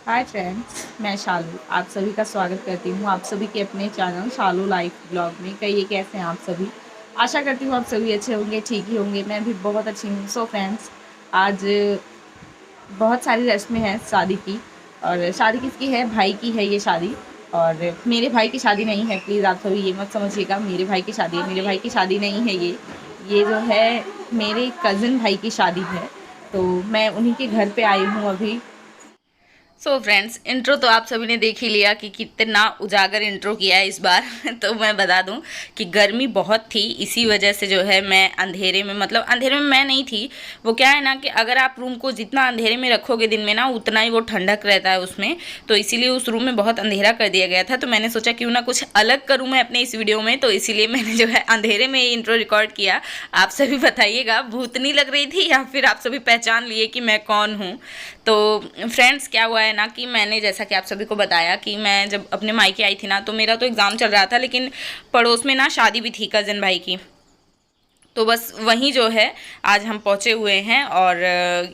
Hi friends, मैं शालू आप सभी का स्वागत करती हूँ आप सभी के अपने चैनल शालू लाइफ ब्लॉग में। कहिए कैसे हैं आप सभी। आशा करती हूँ आप सभी अच्छे होंगे, ठीक ही होंगे। मैं भी बहुत अच्छी हूँ। सो फ्रेंड्स, आज बहुत सारी रस्में हैं शादी की। और शादी किसकी है? भाई की है ये शादी। और मेरे भाई की शादी नहीं है, प्लीज़ आप सभी ये मत समझिएगा मेरे भाई की शादी है। मेरे भाई की शादी नहीं है ये जो है मेरे कज़न भाई की शादी है। तो मैं उन्हीं के घर पे आई हूँ अभी। सो फ्रेंड्स, इंट्रो तो आप सभी ने देख ही लिया कि कितना उजागर इंट्रो किया है इस बार। तो मैं बता दूं कि गर्मी बहुत थी, इसी वजह से जो है मैं अंधेरे में, मतलब अंधेरे में मैं नहीं थी। वो क्या है ना कि अगर आप रूम को जितना अंधेरे में रखोगे दिन में ना, उतना ही वो ठंडक रहता है उसमें। तो इसीलिए उस रूम में बहुत अंधेरा कर दिया गया था। तो मैंने सोचा क्यों ना कुछ अलग करूँ मैं अपने इस वीडियो में, तो इसीलिए मैंने जो है अंधेरे में इंट्रो रिकॉर्ड किया। आप सभी बताइएगा भूतनी लग रही थी या फिर आप सभी पहचान लिए कि मैं कौन हूँ। तो फ्रेंड्स, क्या हुआ है ना कि मैंने, जैसा कि आप सभी को बताया कि मैं जब अपने मायके आई थी ना, तो मेरा तो एग्ज़ाम चल रहा था, लेकिन पड़ोस में ना शादी भी थी कज़न भाई की। तो बस वहीं जो है आज हम पहुँचे हुए हैं। और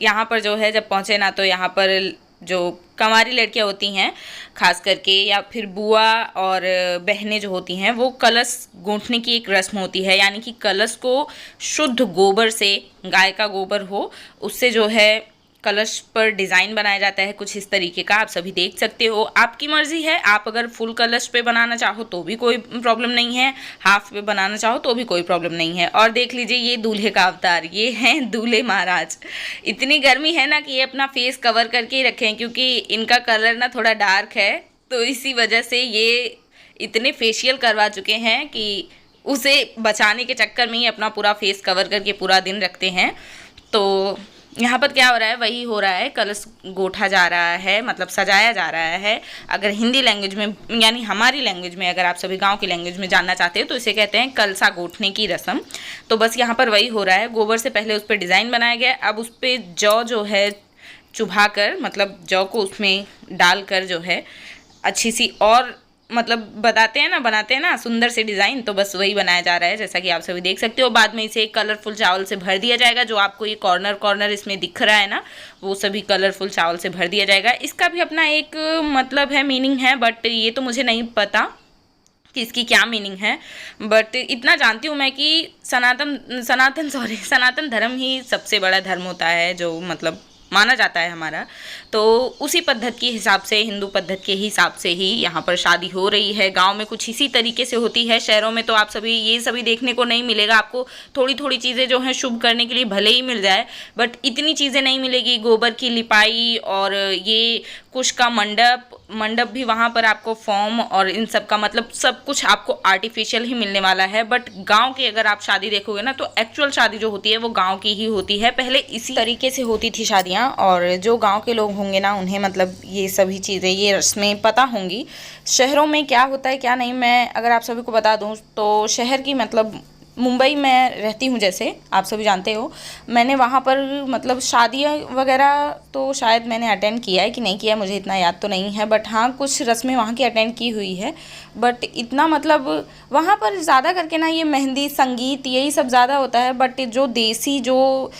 यहाँ पर जो है जब पहुँचे ना, तो यहाँ पर जो कंवारी लड़कियाँ होती हैं खास करके, या फिर बुआ और बहनें जो होती हैं, वो कलश गूंथने की एक रस्म होती है। यानी कि कलश को शुद्ध गोबर से, गाय का गोबर हो, उससे जो है कलश पर डिज़ाइन बनाया जाता है कुछ इस तरीके का। आप सभी देख सकते हो, आपकी मर्ज़ी है। आप अगर फुल कलश पे बनाना चाहो तो भी कोई प्रॉब्लम नहीं है, हाफ पे बनाना चाहो तो भी कोई प्रॉब्लम नहीं है। और देख लीजिए ये दूल्हे का अवतार, ये हैं दूल्हे महाराज। इतनी गर्मी है ना कि ये अपना फेस कवर करके ही रखें, क्योंकि इनका कलर ना थोड़ा डार्क है। तो इसी वजह से ये इतने फेशियल करवा चुके हैं कि उसे बचाने के चक्कर में ही अपना पूरा फेस कवर करके पूरा दिन रखते हैं। तो यहाँ पर क्या हो रहा है, वही हो रहा है, कलश गोठा जा रहा है, मतलब सजाया जा रहा है। अगर हिंदी लैंग्वेज में, यानी हमारी लैंग्वेज में, अगर आप सभी गांव की लैंग्वेज में जानना चाहते हो तो इसे कहते हैं कलसा गोठने की रस्म। तो बस यहाँ पर वही हो रहा है। गोबर से पहले उस पर डिज़ाइन बनाया गया, अब उस पर जौ जो है चुभा कर, मतलब जौ को उसमें डालकर जो है अच्छी सी, और मतलब बताते हैं ना, बनाते हैं ना सुंदर से डिज़ाइन, तो बस वही बनाया जा रहा है जैसा कि आप सभी देख सकते हो। बाद में इसे कलरफुल चावल से भर दिया जाएगा। जो आपको ये कॉर्नर कॉर्नर इसमें दिख रहा है ना, वो सभी कलरफुल चावल से भर दिया जाएगा। इसका भी अपना एक मतलब है, मीनिंग है, बट ये तो मुझे नहीं पता कि इसकी क्या मीनिंग है। बट इतना जानती हूँ मैं कि सनातन धर्म ही सबसे बड़ा धर्म होता है, जो मतलब माना जाता है हमारा। तो उसी पद्धति के हिसाब से, हिंदू पद्धति के हिसाब से ही यहाँ पर शादी हो रही है। गांव में कुछ इसी तरीके से होती है, शहरों में तो आप सभी ये सभी देखने को नहीं मिलेगा। आपको थोड़ी थोड़ी चीज़ें जो हैं शुभ करने के लिए भले ही मिल जाए, बट इतनी चीज़ें नहीं मिलेगी। गोबर की लिपाई और ये कुश का मंडप भी वहाँ पर आपको फॉर्म और इन सब का, मतलब सब कुछ आपको आर्टिफिशियल ही मिलने वाला है। बट गांव की अगर आप शादी देखोगे ना, तो एक्चुअल शादी जो होती है वो गांव की ही होती है। पहले इसी तरीके से होती थी शादियाँ, और जो गांव के लोग होंगे ना, उन्हें मतलब ये सभी चीज़ें, ये रस्में पता होंगी। शहरों में क्या होता है क्या नहीं, मैं अगर आप सभी को बता दूँ तो शहर की, मतलब मुंबई में रहती हूँ, जैसे आप सभी जानते हो। मैंने वहाँ पर मतलब शादियाँ वगैरह तो शायद मैंने अटेंड किया है कि नहीं किया, मुझे इतना याद तो नहीं है। बट हाँ, कुछ रस्में वहाँ की अटेंड की हुई है। बट इतना मतलब वहाँ पर ज़्यादा करके ना ये मेहंदी संगीत यही सब ज़्यादा होता है। बट जो देसी, जो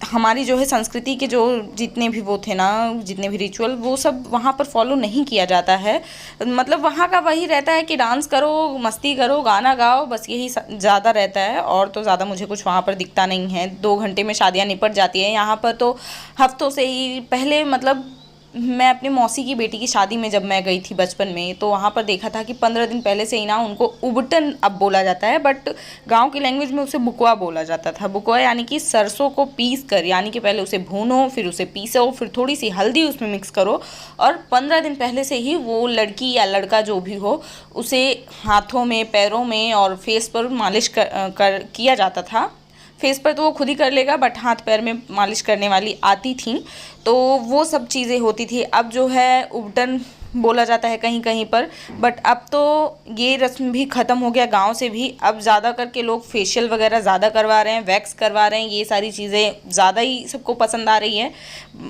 हमारी जो है संस्कृति के जो जितने भी वो थे ना, जितने भी रिचुअल, वो सब वहाँ पर फॉलो नहीं किया जाता है। मतलब वहाँ का वही रहता है कि डांस करो, मस्ती करो, गाना गाओ, बस यही ज़्यादा रहता है। और तो ज़्यादा मुझे कुछ वहाँ पर दिखता नहीं है। 2 घंटे में शादियाँ निपट जाती हैं। यहाँ पर तो हफ्तों से ही पहले, मतलब मैं अपनी मौसी की बेटी की शादी में जब मैं गई थी बचपन में, तो वहाँ पर देखा था कि 15 दिन पहले से ही ना उनको उबटन अब बोला जाता है, बट गांव की लैंग्वेज में उसे बुकवा बोला जाता था। बुकवा यानी कि सरसों को पीस कर, यानी कि पहले उसे भूनो, फिर उसे पीसो, फिर थोड़ी सी हल्दी उसमें मिक्स करो, और 15 दिन पहले से ही वो लड़की या लड़का जो भी हो, उसे हाथों में, पैरों में और फेस पर मालिश किया जाता था। फेस पर तो वो खुद ही कर लेगा, बट हाथ पैर में मालिश करने वाली आती थी। तो वो सब चीज़ें होती थी। अब जो है उबटन बोला जाता है कहीं कहीं पर। बट अब तो ये रस्म भी ख़त्म हो गया गांव से भी। अब ज़्यादा करके लोग फेशियल वगैरह ज़्यादा करवा रहे हैं, वैक्स करवा रहे हैं, ये सारी चीज़ें ज़्यादा ही सबको पसंद आ रही है।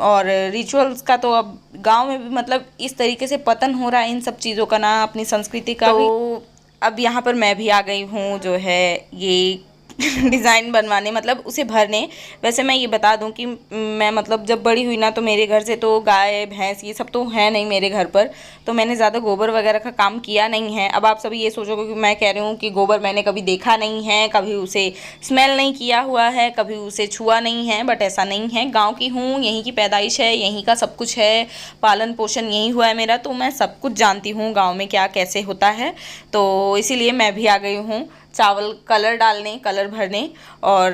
और रिचुअल्स का तो अब गांव में भी मतलब इस तरीके से पतन हो रहा है इन सब चीज़ों का ना, अपनी संस्कृति का। तो अब यहाँ पर मैं भी आ गई हूँ, जो है ये डिज़ाइन बनवाने, मतलब उसे भरने। वैसे मैं ये बता दूं कि मैं मतलब जब बड़ी हुई ना, तो मेरे घर से तो गाय भैंस ये सब तो है नहीं मेरे घर पर, तो मैंने ज़्यादा गोबर वगैरह का काम किया नहीं है। अब आप सभी ये सोचोगे कि मैं कह रही हूँ कि गोबर मैंने कभी देखा नहीं है, कभी उसे स्मेल नहीं किया हुआ है, कभी उसे छुआ नहीं है, बट ऐसा नहीं है। गाँव की हूँ, यहीं की पैदाइश है, यहीं का सब कुछ है, पालन पोषण यहीं हुआ है मेरा, तो मैं सब कुछ जानती हूँ गाँव में क्या कैसे होता है। तो इसीलिए मैं भी आ गई हूँ चावल कलर डालने, कलर भरने। और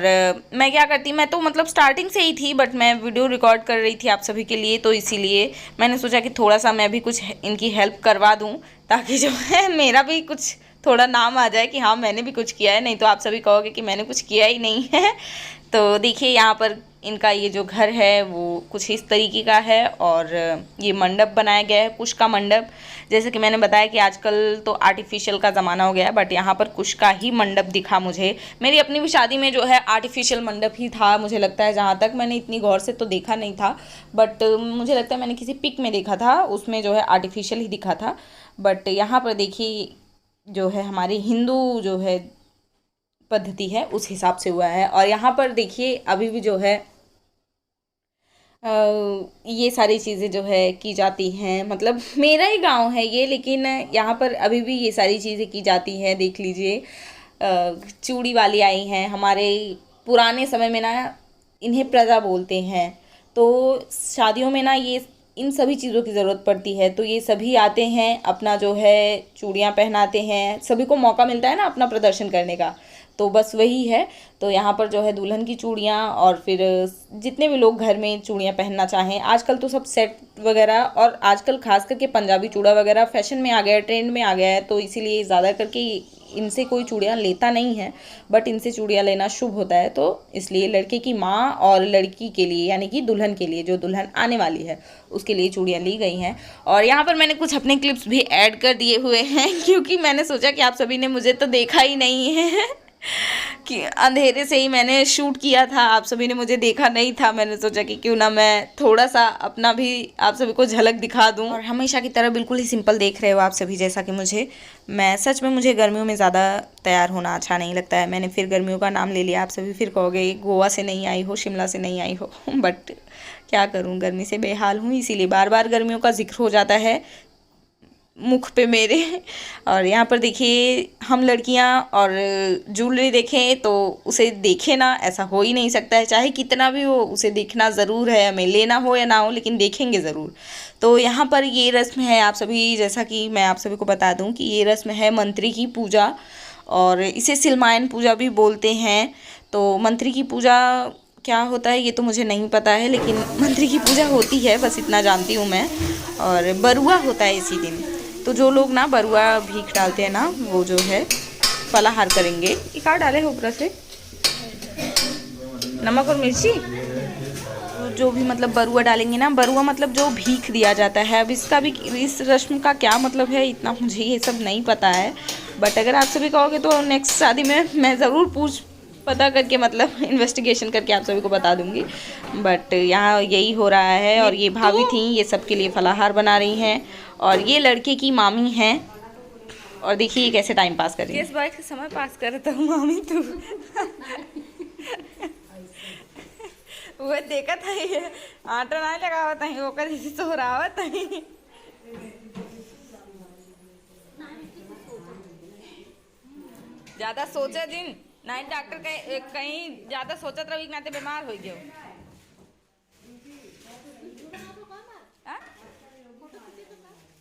मैं क्या करती, मैं तो मतलब स्टार्टिंग से ही थी, बट मैं वीडियो रिकॉर्ड कर रही थी आप सभी के लिए, तो इसीलिए मैंने सोचा कि थोड़ा सा मैं भी कुछ इनकी हेल्प करवा दूं, ताकि जो है मेरा भी कुछ थोड़ा नाम आ जाए कि हाँ मैंने भी कुछ किया है। नहीं तो आप सभी कहोगे कि मैंने कुछ किया ही नहीं है। तो देखिए यहाँ पर इनका ये जो घर है वो कुछ इस तरीके का है, और ये मंडप बनाया गया है, कुश का मंडप। जैसे कि मैंने बताया कि आजकल तो आर्टिफिशियल का ज़माना हो गया है, बट यहाँ पर कुश का ही मंडप दिखा मुझे। मेरी अपनी भी शादी में जो है आर्टिफिशियल मंडप ही था, मुझे लगता है, जहाँ तक मैंने इतनी गौर से तो देखा नहीं था, बट मुझे लगता है मैंने किसी पिक में देखा था, उसमें जो है आर्टिफिशियल ही दिखा था। बट यहाँ पर देखिए जो है हमारी हिंदू जो है पद्धति है उस हिसाब से हुआ है। और यहाँ पर देखिए अभी भी जो है ये सारी चीज़ें जो है की जाती हैं, मतलब मेरा ही गांव है ये, लेकिन यहाँ पर अभी भी ये सारी चीज़ें की जाती हैं। देख लीजिए चूड़ी वाली आई हैं हमारे पुराने समय में ना, इन्हें प्रजा बोलते हैं। तो शादियों में ना ये इन सभी चीज़ों की ज़रूरत पड़ती है, तो ये सभी आते हैं, अपना जो है चूड़ियाँ पहनाते हैं, सभी को मौका मिलता है ना अपना प्रदर्शन करने का, तो बस वही है। तो यहाँ पर जो है दुल्हन की चूड़ियाँ, और फिर जितने भी लोग घर में चूड़ियाँ पहनना चाहें, आजकल तो सब सेट वगैरह, और आजकल खास करके पंजाबी चूड़ा वगैरह फैशन में आ गया है, ट्रेंड में आ गया है, तो इसीलिए ज़्यादा करके इनसे कोई चूड़ियाँ लेता नहीं है, बट इनसे चूड़ियाँ लेना शुभ होता है। तो इसलिए लड़के की माँ और लड़की के लिए, यानी कि दुल्हन के लिए, जो दुल्हन आने वाली है उसके लिए चूड़ियाँ ली गई हैं। और यहाँ पर मैंने कुछ अपने क्लिप्स भी ऐड कर दिए हुए हैं, क्योंकि मैंने सोचा कि आप सभी ने मुझे तो देखा ही नहीं है कि अंधेरे से ही मैंने शूट किया था, आप सभी ने मुझे देखा नहीं था। मैंने सोचा कि क्यों ना मैं थोड़ा सा अपना भी आप सभी को झलक दिखा दूं। और हमेशा की तरह बिल्कुल ही सिंपल देख रहे हो आप सभी, जैसा कि मैं सच में मुझे गर्मियों में ज़्यादा तैयार होना अच्छा नहीं लगता है। मैंने फिर गर्मियों का नाम ले लिया, आप सभी फिर कहोगे गोवा से नहीं आई हो, शिमला से नहीं आई हो। बट क्या करूँ, गर्मी से बेहाल हूँ, इसीलिए बार बार गर्मियों का जिक्र हो जाता है मुख पे मेरे। और यहाँ पर देखिए हम लड़कियाँ और ज्वेलरी देखें तो उसे देखे ना, ऐसा हो ही नहीं सकता है, चाहे कितना भी हो उसे देखना ज़रूर है, हमें लेना हो या ना हो, लेकिन देखेंगे ज़रूर। तो यहाँ पर ये रस्म है आप सभी, जैसा कि मैं आप सभी को बता दूँ कि ये रस्म है मंत्री की पूजा, और इसे सिलमायन पूजा भी बोलते हैं। तो मंत्री की पूजा क्या होता है ये तो मुझे नहीं पता है, लेकिन मंत्री की पूजा होती है, बस इतना जानती हूँ मैं। और बरुआ होता है इसी दिन, तो जो लोग ना बरुआ भीख डालते हैं ना, वो जो है फलाहार करेंगे। ये क्या डाले हो ऊपर से, नमक और मिर्ची, तो जो भी मतलब बरुआ डालेंगे ना, बरुआ मतलब जो भीख दिया जाता है। अब इसका भी, इस रस्म का क्या मतलब है इतना मुझे ये सब नहीं पता है, बट अगर आप सभी कहोगे तो नेक्स्ट शादी में मैं ज़रूर पता करके, मतलब इन्वेस्टिगेशन करके आप सभी को बता दूंगी। बट यहाँ यही हो रहा है। और ये भाभी थी, ये सबके लिए फलाहार बना रही हैं, और ये लड़के की मामी हैं। और देखिए ये कैसे टाइम पास कर रही है, इस बात का समय पास कर रहा हूँ मामी तू। वो देखा था ये आटा ना लगावत है, वो कर सोहरावत है। ज़्यादा सोचे दिन नहीं, डॉक्टर कहीं ज़्यादा सोचत रही ना तो बीमार हो गए।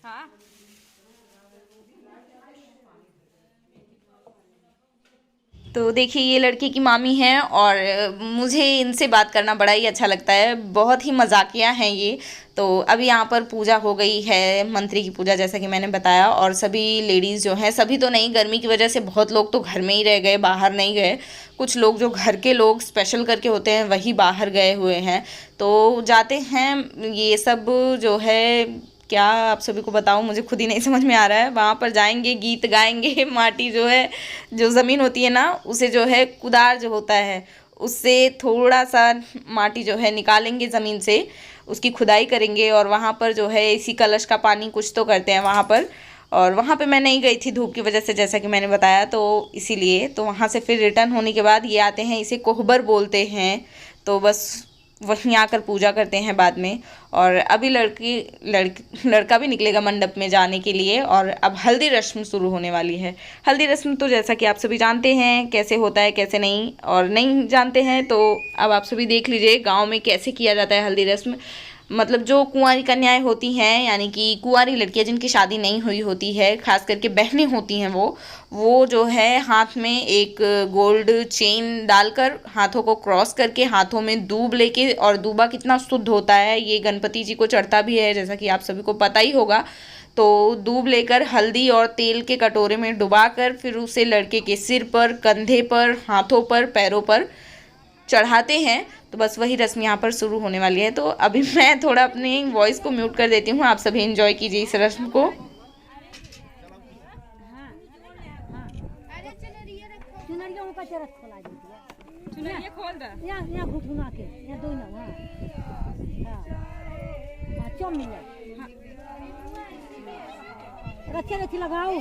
हाँ तो देखिए ये लड़की की मामी हैं, और मुझे इनसे बात करना बड़ा ही अच्छा लगता है, बहुत ही मजाकिया हैं ये। तो अभी यहाँ पर पूजा हो गई है, मंत्री की पूजा, जैसा कि मैंने बताया। और सभी लेडीज़ जो हैं, सभी तो नहीं, गर्मी की वजह से बहुत लोग तो घर में ही रह गए, बाहर नहीं गए। कुछ लोग जो घर के लोग स्पेशल करके होते हैं वही बाहर गए हुए हैं, तो जाते हैं। ये सब जो है क्या आप सभी को बताऊं, मुझे खुद ही नहीं समझ में आ रहा है। वहाँ पर जाएंगे, गीत गाएंगे, माटी जो है, जो ज़मीन होती है ना, उसे जो है कुदार जो होता है उससे थोड़ा सा माटी जो है निकालेंगे ज़मीन से, उसकी खुदाई करेंगे, और वहाँ पर जो है इसी कलश का पानी कुछ तो करते हैं वहाँ पर, और वहाँ पे मैं नहीं गई थी धूप की वजह से, जैसा कि मैंने बताया, तो इसीलिए तो वहाँ से फिर रिटर्न होने के बाद ये आते हैं, इसे कोहबर बोलते हैं। तो बस वहीं आकर पूजा करते हैं बाद में। और अभी लड़का भी निकलेगा मंडप में जाने के लिए, और अब हल्दी रस्म शुरू होने वाली है। हल्दी रस्म तो जैसा कि आप सभी जानते हैं कैसे होता है कैसे नहीं, और नहीं जानते हैं तो अब आप सभी देख लीजिए गांव में कैसे किया जाता है हल्दी रस्म। मतलब जो कुंवारी कन्याएं होती हैं, यानी कि कुंवारी लड़कियां जिनकी शादी नहीं हुई होती है, खास करके बहनें होती हैं, वो जो है हाथ में एक गोल्ड चेन डालकर, हाथों को क्रॉस करके, हाथों में दूब लेके, और दूबा कितना शुद्ध होता है, ये गणपति जी को चढ़ता भी है जैसा कि आप सभी को पता ही होगा। तो दूब लेकर हल्दी और तेल के कटोरे में डुबाकर फिर उसे लड़के के सिर पर, कंधे पर, हाथों पर, पैरों पर चढ़ाते हैं। तो बस वही रस्म यहाँ पर शुरू होने वाली है। तो अभी मैं थोड़ा अपनी वॉइस को म्यूट कर देती हूँ, आप सभी एंजॉय कीजिए इस रस्म को। रखे रखी लगाओ।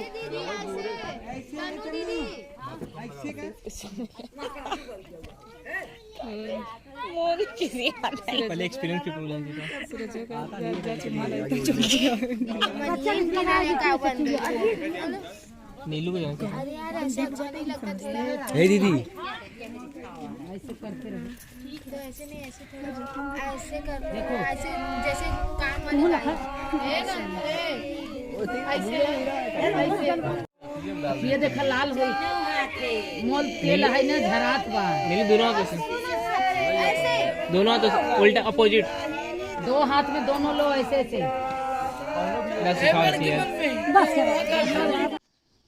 पहले एक्सपीरियंस की प्रॉब्लम नीलू को जानते हैं। दीदी ऐसे करते रहो। तो ऐसे नहीं, ऐसे थोड़ा ऐसे कर लो, ऐसे जैसे काम वाले ये देखा लाल हुई मोल तेल है ना झरात बा। नीलू दोनों कैसे? दोनों तो उल्टा अपोजिट। दो हाथ में दोनों लो ऐसे ऐसे। बस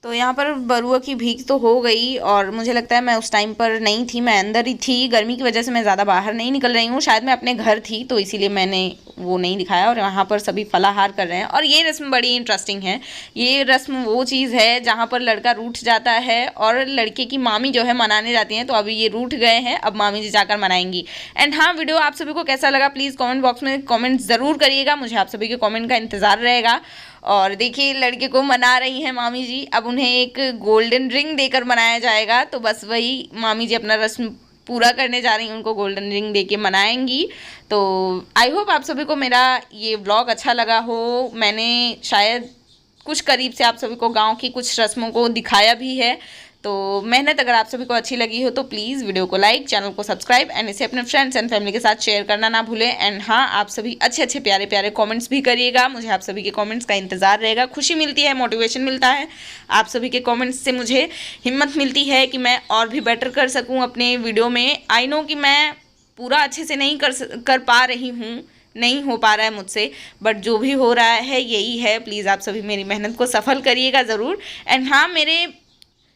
तो यहाँ पर बरुआ की भीख तो हो गई, और मुझे लगता है मैं उस टाइम पर नहीं थी, मैं अंदर ही थी। गर्मी की वजह से मैं ज़्यादा बाहर नहीं निकल रही हूँ, शायद मैं अपने घर थी तो इसीलिए मैंने वो नहीं दिखाया। और यहाँ पर सभी फलाहार कर रहे हैं, और ये रस्म बड़ी इंटरेस्टिंग है। ये रस्म वो चीज़ है जहाँ पर लड़का रूठ जाता है और लड़के की मामी जो है मनाने जाती हैं। तो अभी ये रूठ गए हैं, अब मामी जी जाकर मनाएंगी। एंड हाँ, वीडियो आप सभी को कैसा लगा प्लीज़ कॉमेंट बॉक्स में कॉमेंट ज़रूर करिएगा, मुझे आप सभी के कॉमेंट का इंतज़ार रहेगा। और देखिए लड़के को मना रही हैं मामी जी, अब उन्हें एक गोल्डन रिंग देकर मनाया जाएगा। तो बस वही मामी जी अपना रस्म पूरा करने जा रही हैं, उनको गोल्डन रिंग देके मनाएंगी। तो आई होप आप सभी को मेरा ये व्लॉग अच्छा लगा हो। मैंने शायद कुछ करीब से आप सभी को गांव की कुछ रस्मों को दिखाया भी है। तो मेहनत अगर आप सभी को अच्छी लगी हो तो प्लीज़ वीडियो को लाइक, चैनल को सब्सक्राइब, एंड इसे अपने फ्रेंड्स एंड फैमिली के साथ शेयर करना ना भूलें। एंड हाँ, आप सभी अच्छे अच्छे प्यारे प्यारे कमेंट्स भी करिएगा, मुझे आप सभी के कमेंट्स का इंतज़ार रहेगा। खुशी मिलती है, मोटिवेशन मिलता है, आप सभी के कमेंट्स से मुझे हिम्मत मिलती है कि मैं और भी बेटर कर सकूँ अपने वीडियो में। आई नो कि मैं पूरा अच्छे से नहीं कर पा रही हूँ, नहीं हो पा रहा है मुझसे, बट जो भी हो रहा है यही है। प्लीज़ आप सभी मेरी मेहनत को सफल करिएगा ज़रूर। एंड हाँ, मेरे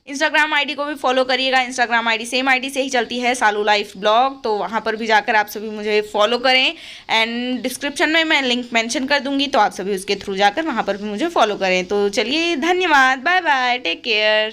इंस्टाग्राम आईडी को भी फॉलो करिएगा। इंस्टाग्राम आईडी सेम आईडी से ही चलती है, सालू लाइफ ब्लॉग। तो वहाँ पर भी जाकर आप सभी मुझे फॉलो करें, एंड डिस्क्रिप्शन में मैं लिंक मेंशन कर दूँगी, तो आप सभी उसके थ्रू जाकर वहाँ पर भी मुझे फॉलो करें। तो चलिए, धन्यवाद, बाय बाय, टेक केयर।